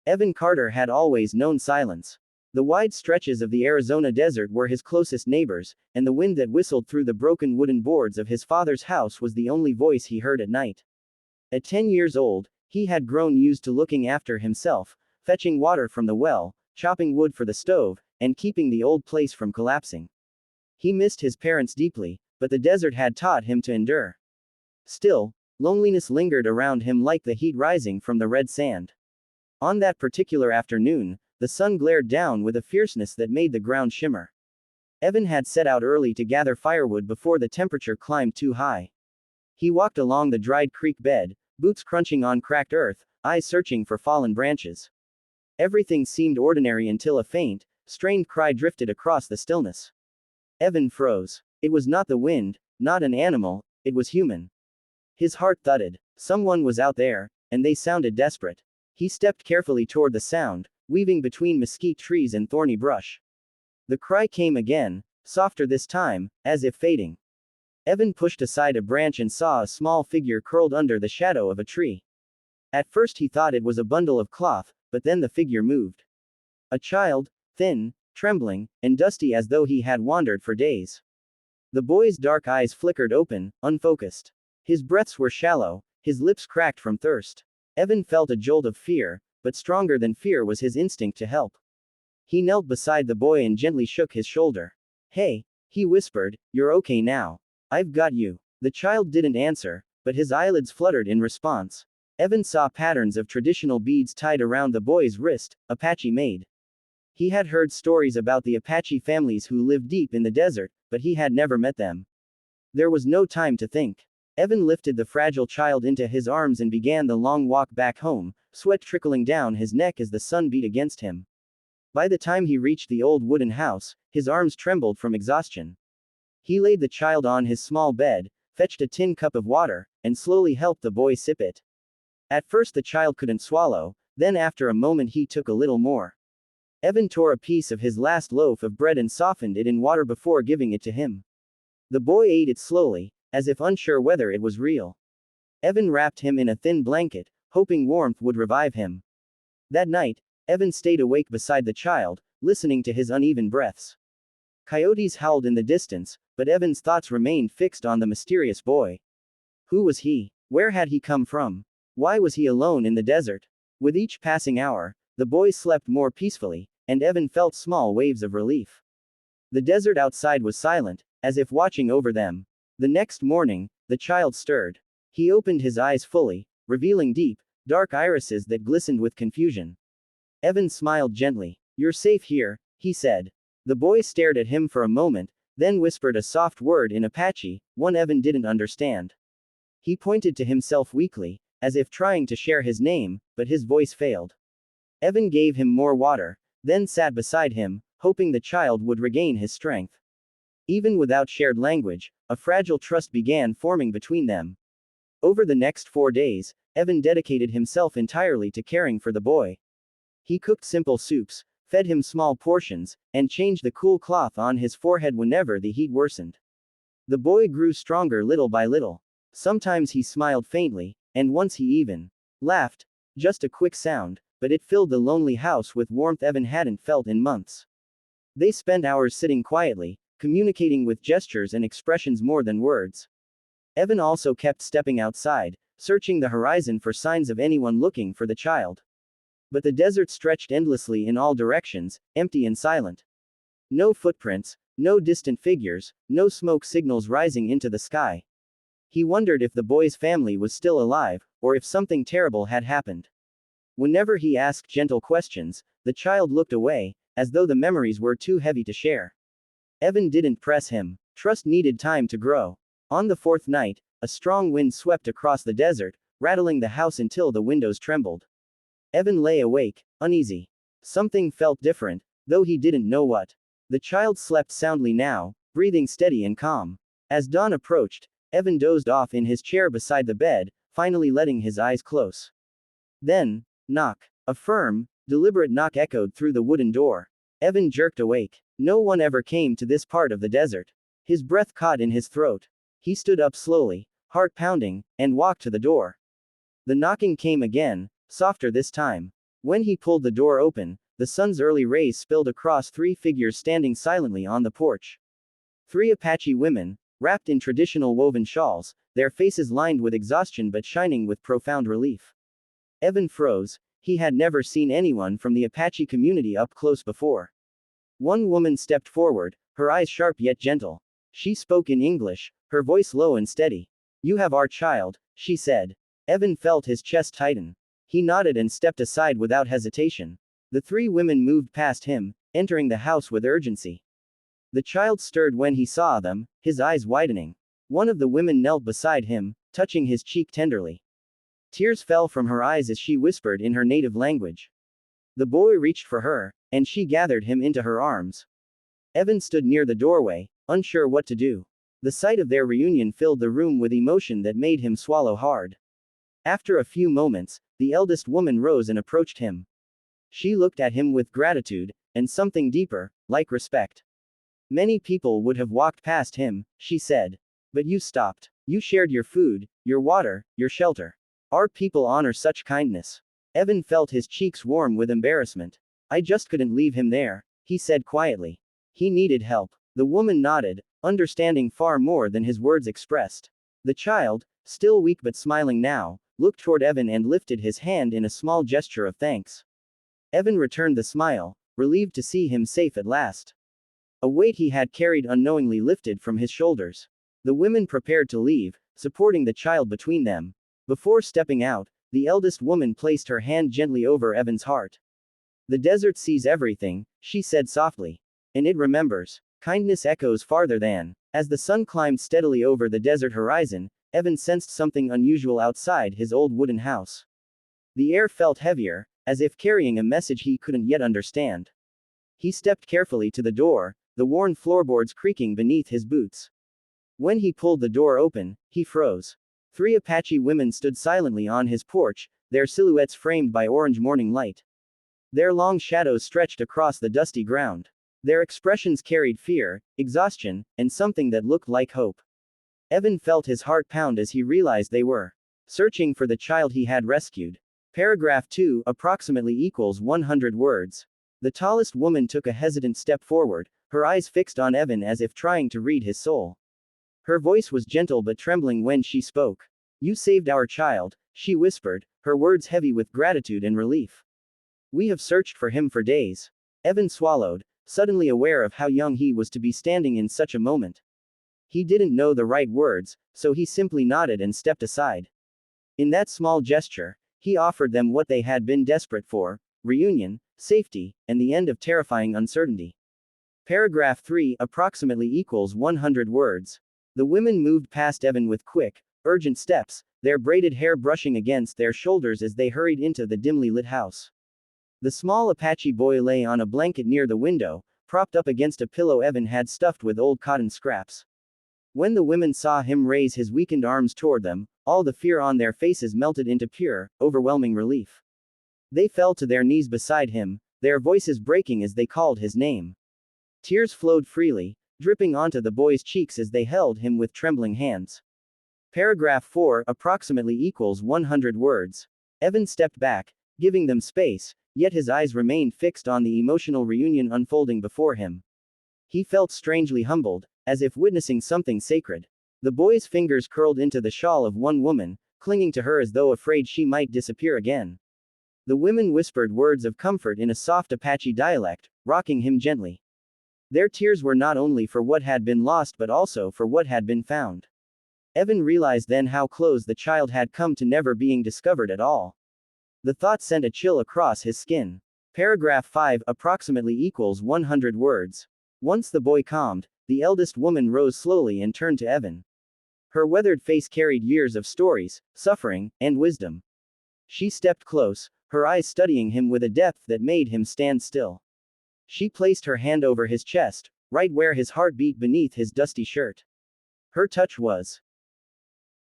Evan Carter had always known silence. The wide stretches of the Arizona desert were his closest neighbors, and the wind that whistled through the broken wooden boards of his father's house was the only voice he heard at night. At 10 years old, he had grown used to looking after himself, fetching water from the well, chopping wood for the stove, and keeping the old place from collapsing. He missed his parents deeply, but the desert had taught him to endure. Still, loneliness lingered around him like the heat rising from the red sand. On that particular afternoon, the sun glared down with a fierceness that made the ground shimmer. Evan had set out early to gather firewood before the temperature climbed too high. He walked along the dried creek bed, boots crunching on cracked earth, eyes searching for fallen branches. Everything seemed ordinary until a faint, strained cry drifted across the stillness. Evan froze. It was not the wind, not an animal, it was human. His heart thudded. Someone was out there, and they sounded desperate. He stepped carefully toward the sound, weaving between mesquite trees and thorny brush. The cry came again, softer this time, as if fading. Evan pushed aside a branch and saw a small figure curled under the shadow of a tree. At first he thought it was a bundle of cloth, but then the figure moved. A child, thin, trembling, and dusty as though he had wandered for days. The boy's dark eyes flickered open, unfocused. His breaths were shallow, his lips cracked from thirst. Evan felt a jolt of fear, but stronger than fear was his instinct to help. He knelt beside the boy and gently shook his shoulder. "Hey," he whispered, "you're okay now. I've got you." The child didn't answer, but his eyelids fluttered in response. Evan saw patterns of traditional beads tied around the boy's wrist, Apache made. He had heard stories about the Apache families who lived deep in the desert, but he had never met them. There was no time to think. Evan lifted the fragile child into his arms and began the long walk back home, sweat trickling down his neck as the sun beat against him. By the time he reached the old wooden house, his arms trembled from exhaustion. He laid the child on his small bed, fetched a tin cup of water, and slowly helped the boy sip it. At first the child couldn't swallow, then after a moment he took a little more. Evan tore a piece of his last loaf of bread and softened it in water before giving it to him. The boy ate it slowly, as if unsure whether it was real. Evan wrapped him in a thin blanket, hoping warmth would revive him. That night, Evan stayed awake beside the child, listening to his uneven breaths. Coyotes howled in the distance, but Evan's thoughts remained fixed on the mysterious boy. Who was he? Where had he come from? Why was he alone in the desert? With each passing hour, the boy slept more peacefully, and Evan felt small waves of relief. The desert outside was silent, as if watching over them. The next morning, the child stirred. He opened his eyes fully, revealing deep, dark irises that glistened with confusion. Evan smiled gently. "You're safe here," he said. The boy stared at him for a moment, then whispered a soft word in Apache, one Evan didn't understand. He pointed to himself weakly, as if trying to share his name, but his voice failed. Evan gave him more water, then sat beside him, hoping the child would regain his strength. Even without shared language, a fragile trust began forming between them. Over the next 4 days, Evan dedicated himself entirely to caring for the boy. He cooked simple soups, fed him small portions, and changed the cool cloth on his forehead whenever the heat worsened. The boy grew stronger little by little. Sometimes he smiled faintly, and once he even laughed. Just a quick sound, but it filled the lonely house with warmth Evan hadn't felt in months. They spent hours sitting quietly, communicating with gestures and expressions more than words. Evan also kept stepping outside, searching the horizon for signs of anyone looking for the child. But the desert stretched endlessly in all directions, empty and silent. No footprints, no distant figures, no smoke signals rising into the sky. He wondered if the boy's family was still alive, or if something terrible had happened. Whenever he asked gentle questions, the child looked away, as though the memories were too heavy to share. Evan didn't press him. Trust needed time to grow. On the 4th night, a strong wind swept across the desert, rattling the house until the windows trembled. Evan lay awake, uneasy. Something felt different, though he didn't know what. The child slept soundly now, breathing steady and calm. As dawn approached, Evan dozed off in his chair beside the bed, finally letting his eyes close. Then, knock. A firm, deliberate knock echoed through the wooden door. Evan jerked awake. No one ever came to this part of the desert. His breath caught in his throat. He stood up slowly, heart pounding, and walked to the door. The knocking came again, softer this time. When he pulled the door open, the sun's early rays spilled across three figures standing silently on the porch. Three Apache women, wrapped in traditional woven shawls, their faces lined with exhaustion but shining with profound relief. Evan froze. He had never seen anyone from the Apache community up close before. One woman stepped forward, her eyes sharp yet gentle. She spoke in English, her voice low and steady. "You have our child," she said. Evan felt his chest tighten. He nodded and stepped aside without hesitation. The three women moved past him, entering the house with urgency. The child stirred when he saw them, his eyes widening. One of the women knelt beside him, touching his cheek tenderly. Tears fell from her eyes as she whispered in her native language. The boy reached for her, and she gathered him into her arms. Evan stood near the doorway, unsure what to do. The sight of their reunion filled the room with emotion that made him swallow hard. After a few moments, the eldest woman rose and approached him. She looked at him with gratitude, and something deeper, like respect. "Many people would have walked past him," she said. "But you stopped. You shared your food, your water, your shelter. Our people honor such kindness." Evan felt his cheeks warm with embarrassment. "I just couldn't leave him there," he said quietly. "He needed help." The woman nodded, understanding far more than his words expressed. The child, still weak but smiling now, looked toward Evan and lifted his hand in a small gesture of thanks. Evan returned the smile, relieved to see him safe at last. A weight he had carried unknowingly lifted from his shoulders. The women prepared to leave, supporting the child between them. Before stepping out, the eldest woman placed her hand gently over Evan's heart. "The desert sees everything," she said softly. "And it remembers. Kindness echoes farther than." As the sun climbed steadily over the desert horizon, Evan sensed something unusual outside his old wooden house. The air felt heavier, as if carrying a message he couldn't yet understand. He stepped carefully to the door, the worn floorboards creaking beneath his boots. When he pulled the door open, he froze. Three Apache women stood silently on his porch, their silhouettes framed by orange morning light. Their long shadows stretched across the dusty ground. Their expressions carried fear, exhaustion, and something that looked like hope. Evan felt his heart pound as he realized they were searching for the child he had rescued. Paragraph 2 approximately equals 100 words. The tallest woman took a hesitant step forward, her eyes fixed on Evan as if trying to read his soul. Her voice was gentle but trembling when she spoke. "You saved our child," she whispered, her words heavy with gratitude and relief. "We have searched for him for days." Evan swallowed, suddenly aware of how young he was to be standing in such a moment. He didn't know the right words, so he simply nodded and stepped aside. In that small gesture, he offered them what they had been desperate for: reunion, safety, and the end of terrifying uncertainty. Paragraph 3 approximately equals 100 words. The women moved past Evan with quick, urgent steps, their braided hair brushing against their shoulders as they hurried into the dimly lit house. The small Apache boy lay on a blanket near the window, propped up against a pillow Evan had stuffed with old cotton scraps. When the women saw him raise his weakened arms toward them, all the fear on their faces melted into pure, overwhelming relief. They fell to their knees beside him, their voices breaking as they called his name. Tears flowed freely, dripping onto the boy's cheeks as they held him with trembling hands. Paragraph 4 approximately equals 100 words. Evan stepped back, giving them space, yet his eyes remained fixed on the emotional reunion unfolding before him. He felt strangely humbled, as if witnessing something sacred. The boy's fingers curled into the shawl of one woman, clinging to her as though afraid she might disappear again. The women whispered words of comfort in a soft Apache dialect, rocking him gently. Their tears were not only for what had been lost but also for what had been found. Evan realized then how close the child had come to never being discovered at all. The thought sent a chill across his skin. Paragraph 5 approximately equals 100 words. Once the boy calmed, the eldest woman rose slowly and turned to Evan. Her weathered face carried years of stories, suffering, and wisdom. She stepped close, her eyes studying him with a depth that made him stand still. She placed her hand over his chest, right where his heart beat beneath his dusty shirt. Her touch was